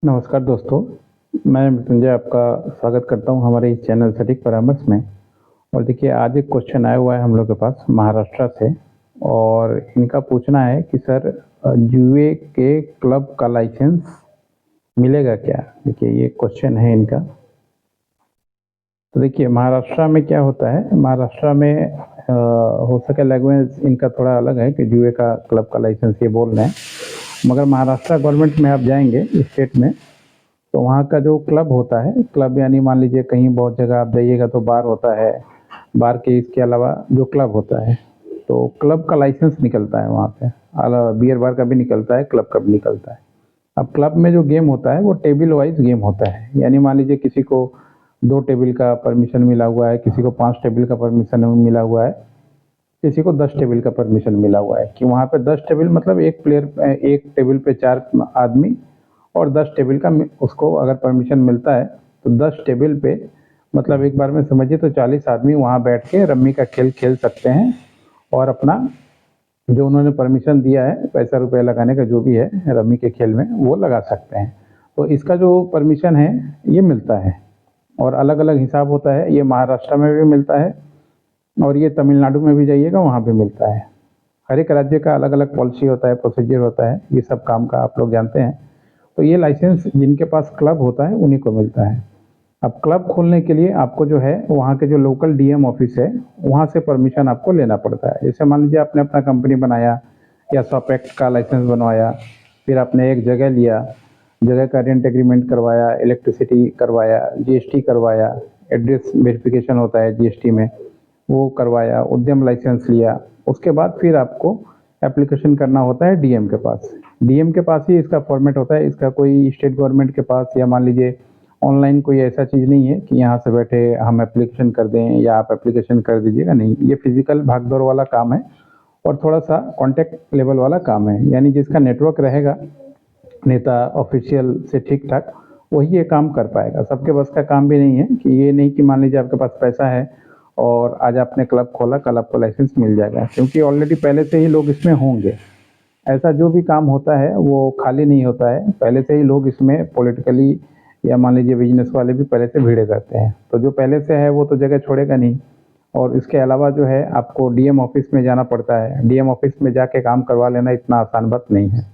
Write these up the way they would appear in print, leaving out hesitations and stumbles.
नमस्कार दोस्तों, मैं मृत्युंजय आपका स्वागत करता हूं हमारे इस चैनल सटीक परामर्श में। और देखिए आज एक क्वेश्चन आया हुआ है हम लोग के पास महाराष्ट्र से और इनका पूछना है कि सर जुए के क्लब का लाइसेंस मिलेगा क्या? देखिए ये क्वेश्चन है इनका। तो देखिए महाराष्ट्र में क्या होता है, महाराष्ट्र में हो सके लैंग्वेज इनका थोड़ा अलग है कि जुए का क्लब का लाइसेंस ये बोल रहे हैं, मगर महाराष्ट्र गवर्नमेंट में आप जाएंगे स्टेट में तो वहाँ का जो क्लब होता है, क्लब यानी मान लीजिए कहीं बहुत जगह आप जाइएगा तो बार होता है, बार के इसके अलावा जो क्लब होता है तो क्लब का लाइसेंस निकलता है वहाँ पे। बियर बार का भी निकलता है, क्लब का भी निकलता है। अब क्लब में जो गेम होता है वो टेबल वाइज गेम होता है, यानी मान लीजिए किसी को 2 टेबल का परमिशन मिला हुआ है, किसी को 5 टेबल का परमिशन मिला हुआ है, किसी को 10 टेबल का परमिशन मिला हुआ है कि वहाँ पे 10 टेबल मतलब एक प्लेयर एक टेबल पे 4 आदमी और 10 टेबल का उसको अगर परमिशन मिलता है तो 10 टेबल पे मतलब एक बार में समझिए तो 40 आदमी वहाँ बैठ के रम्मी का खेल खेल सकते हैं और अपना जो उन्होंने परमिशन दिया है पैसा रुपया लगाने का जो भी है रम्मी के खेल में वो लगा सकते हैं। तो इसका जो परमिशन है ये मिलता है और अलग अलग हिसाब होता है। ये महाराष्ट्र में भी मिलता है और ये तमिलनाडु में भी जाइएगा वहाँ भी मिलता है। हर एक राज्य का अलग अलग पॉलिसी होता है, प्रोसीजर होता है, ये सब काम का आप लोग जानते हैं। तो ये लाइसेंस जिनके पास क्लब होता है उन्हीं को मिलता है। अब क्लब खोलने के लिए आपको जो है वहाँ के जो लोकल डीएम ऑफिस है वहाँ से परमिशन आपको लेना पड़ता है। जैसे मान लीजिए आपने अपना कंपनी बनाया या शॉप एक्ट का लाइसेंस बनवाया, फिर आपने एक जगह लिया, जगह का रेंट एग्रीमेंट करवाया, इलेक्ट्रिसिटी करवाया, जीएसटी करवाया, एड्रेस वेरिफिकेशन होता है जीएसटी में वो करवाया, उद्यम लाइसेंस लिया, उसके बाद फिर आपको एप्लीकेशन करना होता है डीएम के पास। डीएम के पास ही इसका फॉर्मेट होता है, इसका कोई स्टेट गवर्नमेंट के पास या मान लीजिए ऑनलाइन कोई ऐसा चीज़ नहीं है कि यहाँ से बैठे हम एप्लीकेशन कर दें या आप एप्लीकेशन कर दीजिएगा, नहीं। ये फिजिकल भागदौड़ वाला काम है और थोड़ा सा कॉन्टैक्ट लेवल वाला काम है, यानी जिसका नेटवर्क रहेगा नेता ऑफिशियल से ठीक ठाक वही ये काम कर पाएगा। सबके बस का काम भी नहीं है कि ये नहीं कि मान लीजिए आपके पास पैसा है और आज आपने क्लब खोला कल आपको लाइसेंस मिल जाएगा, क्योंकि ऑलरेडी पहले से ही लोग इसमें होंगे। ऐसा जो भी काम होता है वो खाली नहीं होता है, पहले से ही लोग इसमें पॉलिटिकली या मान लीजिए बिजनेस वाले भी पहले से भिड़े रहते हैं। तो जो पहले से है वो तो जगह छोड़ेगा नहीं। और इसके अलावा जो है आपको डीएम ऑफिस में जाना पड़ता है, डीएम ऑफिस में जाके काम करवा लेना इतना आसान बात नहीं है।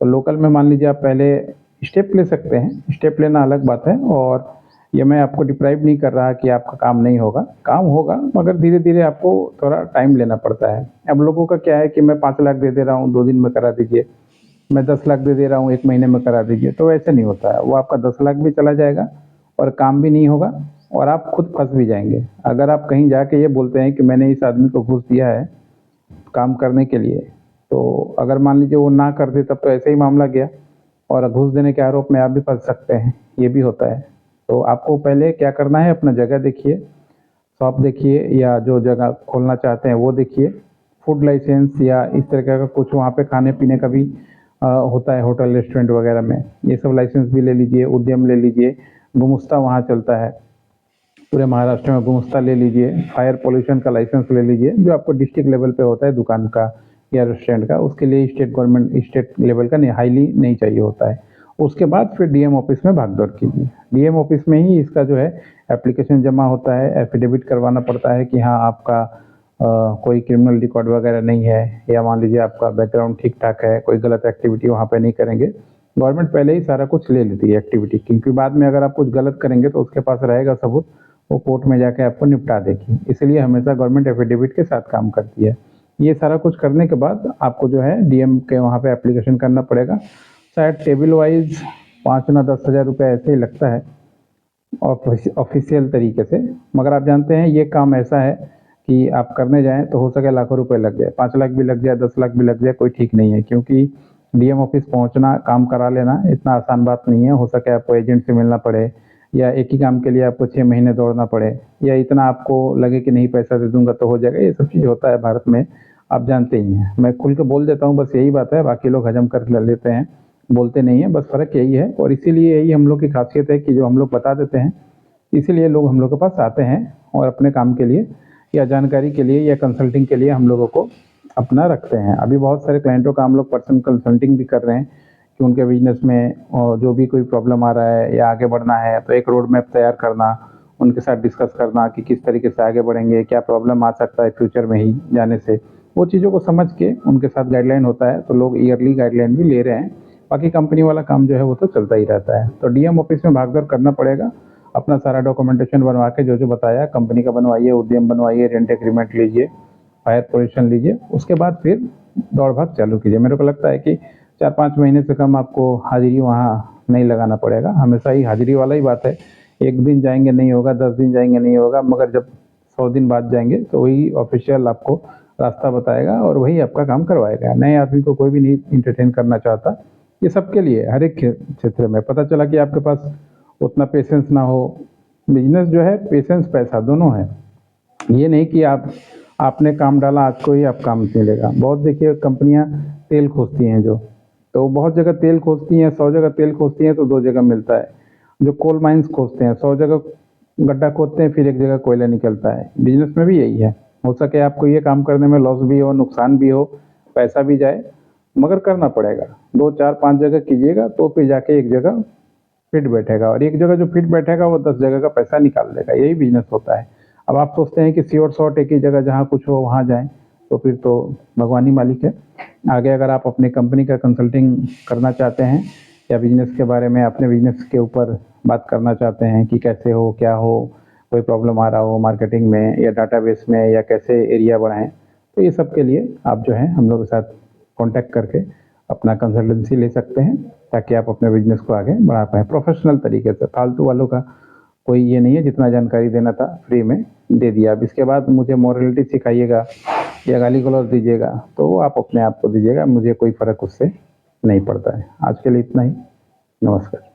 तो लोकल में मान लीजिए आप पहले स्टेप ले सकते हैं, स्टेप लेना अलग बात है। और ये मैं आपको डिप्राइव नहीं कर रहा कि आपका काम नहीं होगा, काम होगा, मगर धीरे धीरे आपको थोड़ा टाइम लेना पड़ता है। अब लोगों का क्या है कि मैं 5 लाख दे दे रहा हूँ 2 दिन में करा दीजिए, मैं 10 लाख दे दे रहा हूँ 1 महीने में करा दीजिए, तो ऐसे नहीं होता है। वो आपका 10 लाख भी चला जाएगा और काम भी नहीं होगा और आप खुद फंस भी जाएंगे। अगर आप कहीं जाके ये बोलते हैं कि मैंने इस आदमी को घूस दिया है काम करने के लिए, तो अगर मान लीजिए वो ना कर दे तब तो ऐसे ही मामला गया और घूस देने के आरोप में आप भी फंस सकते हैं, ये भी होता है। तो आपको पहले क्या करना है, अपना जगह देखिए, शॉप देखिए या जो जगह खोलना चाहते हैं वो देखिए, फूड लाइसेंस या इस तरह का कुछ वहाँ पे खाने पीने का भी होता है होटल रेस्टोरेंट वगैरह में, ये सब लाइसेंस भी ले लीजिए, उद्यम ले लीजिए, गुमुस्ता वहाँ चलता है पूरे महाराष्ट्र में, गुमुस्ता ले लीजिए, फायर पोल्यूशन का लाइसेंस ले लीजिए जो आपको डिस्ट्रिक्ट लेवल पे होता है दुकान का या रेस्टोरेंट का, उसके लिए स्टेट गवर्नमेंट स्टेट लेवल का नहीं, हाईली नहीं चाहिए होता है। उसके बाद फिर डीएम ऑफिस में भागदौड़ कीजिए, डीएम ऑफिस में ही इसका जो है एप्लीकेशन जमा होता है, एफिडेविट करवाना पड़ता है कि हाँ आपका कोई क्रिमिनल रिकॉर्ड वगैरह नहीं है या मान लीजिए आपका बैकग्राउंड ठीक ठाक है, कोई गलत एक्टिविटी वहाँ पे नहीं करेंगे। गवर्नमेंट पहले ही सारा कुछ ले लेती है एक्टिविटी, क्योंकि बाद में अगर आप कुछ गलत करेंगे तो उसके पास रहेगा सबूत, वो कोर्ट में जाके आपको निपटा देगी। इसलिए हमेशा गवर्नमेंट एफिडेविट के साथ काम करती है। ये सारा कुछ करने के बाद आपको जो है डीएम के वहाँ पे एप्लीकेशन करना पड़ेगा। शायद टेबल वाइज 5 ना 10 हज़ार रुपये ऐसे ही लगता है ऑफिशियल तरीके से, मगर आप जानते हैं ये काम ऐसा है कि आप करने जाएं तो हो सके लाखों रुपए लग जाए, 5 लाख भी लग जाए, 10 लाख भी लग जाए, कोई ठीक नहीं है। क्योंकि डीएम ऑफिस पहुंचना, काम करा लेना इतना आसान बात नहीं है। हो सके आपको एजेंट से मिलना पड़े या एक ही काम के लिए आपको 6 महीने दौड़ना पड़े या इतना आपको लगे कि नहीं पैसा दे दूंगा तो हो जाएगा। ये सब चीज़ होता है भारत में, आप जानते ही हैं। मैं खुल के बोल देता हूँ, बस यही बात है, बाकी लोग हजम कर लेते हैं, बोलते नहीं है, बस फ़र्क यही है। और इसीलिए यही हम लोग की खासियत है कि जो हम लोग बता देते हैं इसीलिए लोग हम लोग के पास आते हैं और अपने काम के लिए या जानकारी के लिए या कंसल्टिंग के लिए हम लोगों को अपना रखते हैं। अभी बहुत सारे क्लाइंटों का हम लोग पर्सनल कंसल्टिंग भी कर रहे हैं कि उनके बिजनेस में जो भी कोई प्रॉब्लम आ रहा है या आगे बढ़ना है तो एक रोड मैप तैयार करना, उनके साथ डिस्कस करना कि किस तरीके से आगे बढ़ेंगे, क्या प्रॉब्लम आ सकता है फ्यूचर में ही जाने से, वो चीज़ों को समझ के उनके साथ गाइडलाइन होता है। तो लोग ईयरली गाइडलाइन भी ले रहे हैं। बाकी कंपनी वाला काम जो है वो तो चलता ही रहता है। तो डीएम ऑफिस में भाग दौड़ करना पड़ेगा, अपना सारा डॉक्यूमेंटेशन बनवा के जो जो बताया कंपनी का बनवाइए, उद्यम बनवाइए, रेंट एग्रीमेंट लीजिए, फायर पोजीशन लीजिए, उसके बाद फिर दौड़ भाग चालू कीजिए। मेरे को लगता है कि 4-5 महीने से कम आपको हाजिरी वहाँ नहीं लगाना पड़ेगा। हमेशा ही हाजिरी वाला ही बात है, एक दिन जाएंगे नहीं होगा, 10 दिन जाएंगे नहीं होगा, मगर जब 100 दिन बाद जाएंगे तो वही ऑफिशियल आपको रास्ता बताएगा और वही आपका काम करवाएगा। नए आदमी को कोई भी नहीं इंटरटेन करना चाहता। ये सबके लिए, हर एक क्षेत्र में। पता चला कि आपके पास उतना पेशेंस ना हो। बिजनेस जो है पेशेंस पैसा दोनों है। ये नहीं कि आपने काम डाला आज को ही आप काम मिलेगा। बहुत देखिए कंपनियां तेल खोजती हैं जो, तो बहुत जगह तेल खोजती हैं, 100 जगह तेल खोजती हैं तो 2 जगह मिलता है। जो कोल माइंस खोजते हैं 100 जगह गड्ढा खोदते हैं फिर एक जगह कोयला निकलता है। बिजनेस में भी यही है। हो सके आपको ये काम करने में लॉस भी हो, नुकसान भी हो, पैसा भी जाए, मगर करना पड़ेगा। 2 4 5 जगह कीजिएगा तो फिर जाके एक जगह फिट बैठेगा, और एक जगह जो फिट बैठेगा वो 10 जगह का पैसा निकाल देगा। यही बिजनेस होता है। अब आप सोचते हैं कि श्योर शॉर्ट एक ही जगह जहाँ कुछ हो वहाँ जाएं, तो फिर तो भगवान ही मालिक है। आगे अगर आप अपनी कंपनी का कंसल्टिंग करना चाहते हैं या बिजनेस के बारे में, अपने बिजनेस के ऊपर बात करना चाहते हैं कि कैसे हो, क्या हो, कोई प्रॉब्लम आ रहा हो मार्केटिंग में या डाटाबेस में, या कैसे एरिया बढ़ाएं, तो ये सब के लिए आप जो है हम लोग के साथ कॉन्टैक्ट करके अपना कंसल्टेंसी ले सकते हैं, ताकि आप अपने बिजनेस को आगे बढ़ा पाएँ प्रोफेशनल तरीके से। फालतू वालों का कोई ये नहीं है। जितना जानकारी देना था फ्री में दे दिया। अब इसके बाद मुझे मॉरलिटी सिखाइएगा या गाली गलौज दीजिएगा तो वो आप अपने आप को दीजिएगा, मुझे कोई फ़र्क उससे नहीं पड़ता है। आज के लिए इतना ही। नमस्कार।